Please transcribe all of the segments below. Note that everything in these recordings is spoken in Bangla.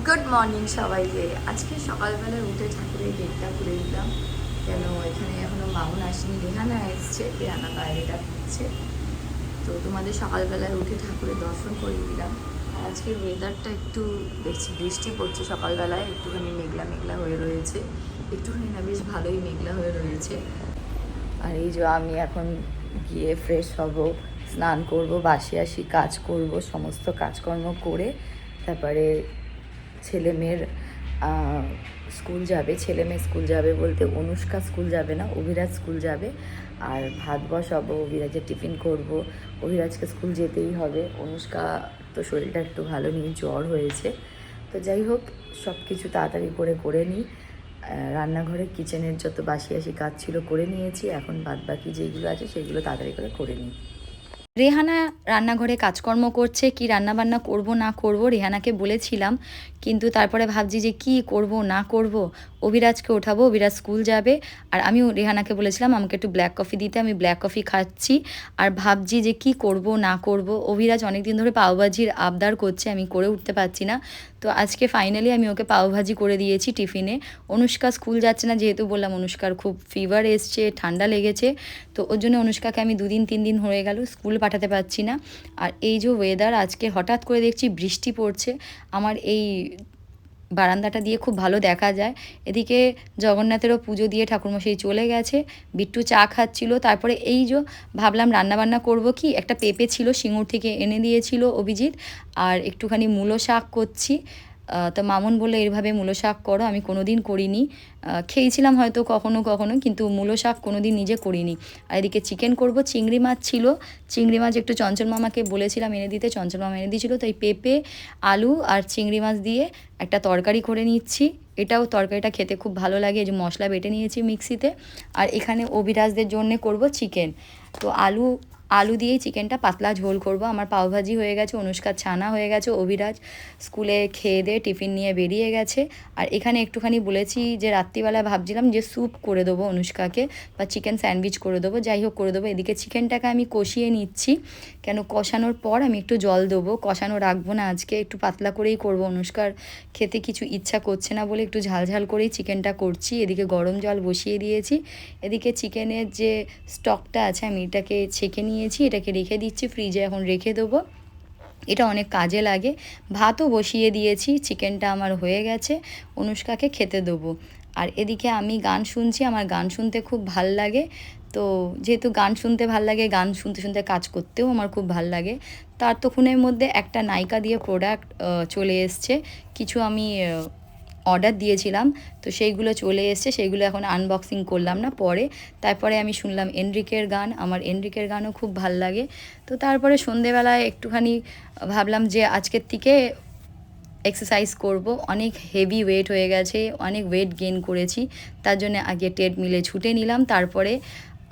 গুড মর্নিং সবাইকে। আজকে সকালবেলায় উঠে ঠাকুরের গেটটা খুলে দিলাম, কেন এখানে এখনো মামুন আসেনি, রেহানা এসছে, রেহানা বাইরেটা খুঁজছে। তো তোমাদের সকালবেলায় উঠে ঠাকুরের দর্শন করিয়ে দিলাম। আর আজকের ওয়েদারটা একটু দেখছি বৃষ্টি পড়ছে, সকালবেলায় একটুখানি মেঘলা মেঘলা হয়ে রয়েছে, একটুখানি না বেশ ভালোই মেঘলা হয়ে রয়েছে। আর এই যে আমি এখন গিয়ে ফ্রেশ হব, স্নান করব, বাসি আসি কাজ করব, সমস্ত কাজকর্ম করে তারপরে ছেলে মেয়ের স্কুল যাবে। ছেলে মেয়ে স্কুল যাবে বলতে অনুষ্কা স্কুল যাবে না, অভিরাজ স্কুল যাবে। আর ভাত বসাবো, অভিরাজের টিফিন করব। অভিরাজকে স্কুল যেতেই হবে, অনুষ্কা তো শরীরটা একটু ভালো নেই, জ্বর হয়েছে। তো যাই হোক, সব কিছু তাড়াতাড়ি করে নিই। রান্নাঘরে কিচেনের যত বাসি আসি কাজ ছিল করে নিয়েছি, এখন বাদ বাকি যেগুলো আছে সেগুলো তাড়াতাড়ি করে নিই। রেহানা রান্নাঘরে কাজকর্ম করছে, কি রান্না বান্না করব না করব রেহানাকে বলেছিলাম, কিন্তু তারপরে ভাবছি যে কি করব না করব। অভিরাজকে ওঠাবো, অভিরাজ স্কুল যাবে। আর আমিও রেহানাকে বলেছিলাম আমাকে একটু ব্ল্যাক কফি দিতে, আমি ব্ল্যাক কফি খাচ্ছি। আর ভাবছি যে কি করব না করব। অভিরাজ অনেক দিন ধরে পাওভাজির আবদার করছে, আমি করে উঠতে পারছি না। তো আজকে ফাইনালি আমি ওকে পাওভাজি করে দিয়েছি টিফিনে। অনুষ্কা স্কুল যাচ্ছে না, যেহেতু বললাম অনুষ্কার খুব ফিভার এসছে, ঠান্ডা লেগেছে। তো ওর জন্য অনুষ্কাকে আমি 2-3 দিন হয়ে গেল স্কুল পাঠাতে পারছি না। আর এই যে ওয়েদার, আজকে হঠাৎ করে দেখছি বৃষ্টি পড়ছে। আমার এই বারান্দাটা দিয়ে খুব ভালো দেখা যায়। এদিকে জগন্নাথেরও পুজো দিয়ে ঠাকুরমশাই চলে গেছে, বিট্টু চা খাচ্ছিল। তারপরে এই যে ভাবলাম রান্নাবান্না করব, কি একটা পেঁপে ছিল সিঙ্গুর থেকে এনে দিয়েছিল অভিজিৎ, আর একটুখানি মূলো শাক করছি। তো মামুন বললো এইভাবে মূলো শাক করো, আমি কোনো দিন করিনি। খেয়েছিলাম হয়তো কখনো কখনো, কিন্তু মূলো শাক কোনো দিন নিজে করিনি। আর এদিকে চিকেন করব, চিংড়ি মাছ ছিল। চিংড়ি মাছ একটু চঞ্চল মামাকে বলেছিলাম এনে দিতে, চঞ্চল মামা এনে দিয়েছিলো। তাই পেঁপে, আলু আর চিংড়ি মাছ দিয়ে একটা তরকারি করে নিচ্ছি। এটাও তরকারিটা খেতে খুব ভালো লাগে, এই যে মশলা বেটে নিয়েছি মিক্সিতে। আর এখানে অভিরাজদের জন্যে করব চিকেন। তো আলু দিয়েই চিকেনটা পাতলা ঝোল করব। আমার পাওভাজি হয়ে গেছে, অনুষ্কার ছানা হয়ে গেছে, অভিরাজ স্কুলে খেয়ে দিয়ে টিফিন নিয়ে বেরিয়ে গেছে। আর এখানে একটুখানি বলেছি যে রাত্রিবেলা ভাবছিলাম যে স্যুপ করে দেবো অনুষ্কাকে, বা চিকেন স্যান্ডউইচ করে দেবো, যাই হোক করে দেবো। এদিকে চিকেনটাকে আমি কষিয়ে নিচ্ছি, কেন কষানোর পর আমি একটু জল দেবো, কষানো রাখবো না আজকে, একটু পাতলা করেই করবো। অনুষ্কার খেতে কিছু ইচ্ছা করছে না বলে একটু ঝালঝাল করেই চিকেনটা করছি। এদিকে গরম জল বসিয়ে দিয়েছি। এদিকে চিকেনের যে স্টকটা আছে আমি এটাকে ছেঁকে নিয়েছি, এটাকে রেখে দিচ্ছি ফ্রিজে, এখন রেখে দেবো। এটা অনেক কাজে লাগে। ভাতও বসিয়ে দিয়েছি, চিকেনটা আমার হয়ে গেছে, অনুষ্কাকে খেতে দেবো। আর এদিকে আমি গান শুনছি, আমার গান শুনতে খুব ভাল লাগে। তো যেহেতু গান শুনতে ভাল লাগে, গান শুনতে শুনতে কাজ করতেও আমার খুব ভাল লাগে। তার তখনের মধ্যে একটা নাইকা দিয়ে প্রোডাক্ট চলে এসছে, কিছু আমি অর্ডার দিয়েছিলাম, তো সেইগুলো চলে এসছে, সেইগুলো এখন আনবক্সিং করলাম না, পরে। তারপরে আমি শুনলাম এনরিকের গান, আমার এনরিকের গানও খুব ভাল লাগে। তো তারপরে সন্ধেবেলায় একটুখানি ভাবলাম যে আজকের থেকে এক্সারসাইজ করব। অনেক হেভি ওয়েট হয়ে গেছে, অনেক ওয়েট গেইন করেছি, তার জন্য আগে ট্রেডমিলে ছুটে নিলাম, তারপরে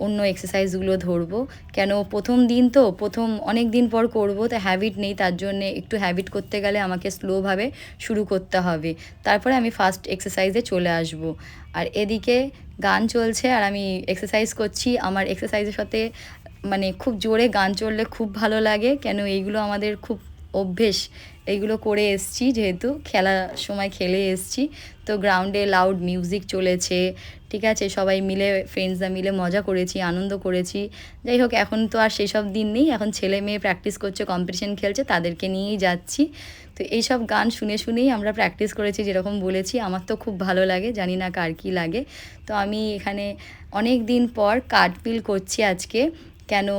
অন্য এক্সারসাইজগুলো ধরবো। কেন প্রথম দিন তো, প্রথম অনেক দিন পর করব, তো হ্যাবিট নেই, তার জন্যে একটু হ্যাবিট করতে গেলে আমাকে স্লোভাবে শুরু করতে হবে, তারপরে আমি ফার্স্ট এক্সারসাইজে চলে আসব। আর এদিকে গান চলছে আর আমি এক্সারসাইজ করছি। আমার এক্সারসাইজের সাথে মানে খুব জোরে গান চললে খুব ভালো লাগে, কেন এইগুলো আমাদের খুব অভ্যেস, এইগুলো করে এসছি, যেহেতু খেলার সময় খেলে এসছি। তো গ্রাউন্ডে লাউড মিউজিক চলেছে, ঠিক আছে, সবাই মিলে ফ্রেন্ডসরা মিলে মজা করেছি, আনন্দ করেছি। যাই হোক, এখন তো আর সেসব দিন নেই, এখন ছেলে মেয়ে প্র্যাকটিস করছে, কম্পিটিশন খেলছে, তাদেরকে নিয়েই যাচ্ছি। তো এইসব গান শুনে শুনেই আমরা প্র্যাকটিস করেছি, যেরকম বলেছি। আমার তো খুব ভালো লাগে, জানি না কার কী লাগে। তো আমি এখানে অনেক দিন পর কার্টপিল করছি আজকে, কেন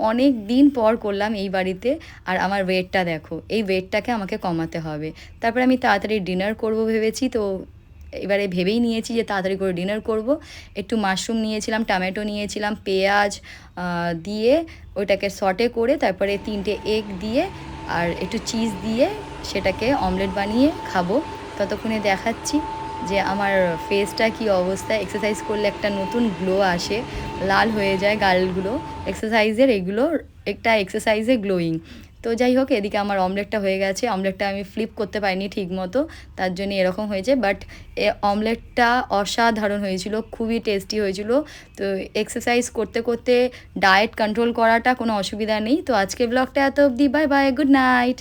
অনেক দিন পর করলাম এই বাড়িতে। আর আমার ওয়েটটা দেখো, এই ওয়েটটাকে আমাকে কমাতে হবে। তারপরে আমি তাড়াতাড়ি ডিনার করব ভেবেছি, তো এবারে ভেবেই নিয়েছি যে তাড়াতাড়ি করে ডিনার করব। একটু মাশরুম নিয়েছিলাম, টমেটো নিয়েছিলাম, পেঁয়াজ দিয়ে ওইটাকে সটে করে, তারপরে 3টে এগ দিয়ে আর একটু চিজ দিয়ে সেটাকে অমলেট বানিয়ে খাবো। ততক্ষণে দেখাচ্ছি যে আমার ফেসটা কী অবস্থা। এক্সারসাইজ করলে একটা নতুন গ্লো আসে, লাল হয়ে যায় গালগুলো, এক্সারসাইজের এগুলো একটা এক্সারসাইজে গ্লোয়িং। তো যাই হোক, এদিকে আমার অমলেটটা হয়ে গেছে। অমলেটটা আমি ফ্লিপ করতে পারিনি ঠিক মতো, তার জন্য এরকম হয়েছে, বাট অমলেটটা অসাধারণ হয়েছিল, খুবই টেস্টি হয়েছিল। তো এক্সারসাইজ করতে করতে ডায়েট কন্ট্রোল করাটা কোনো অসুবিধা নেই। তো আজকে ব্লগটা এত অবধি, বাই বাই, গুড নাইট।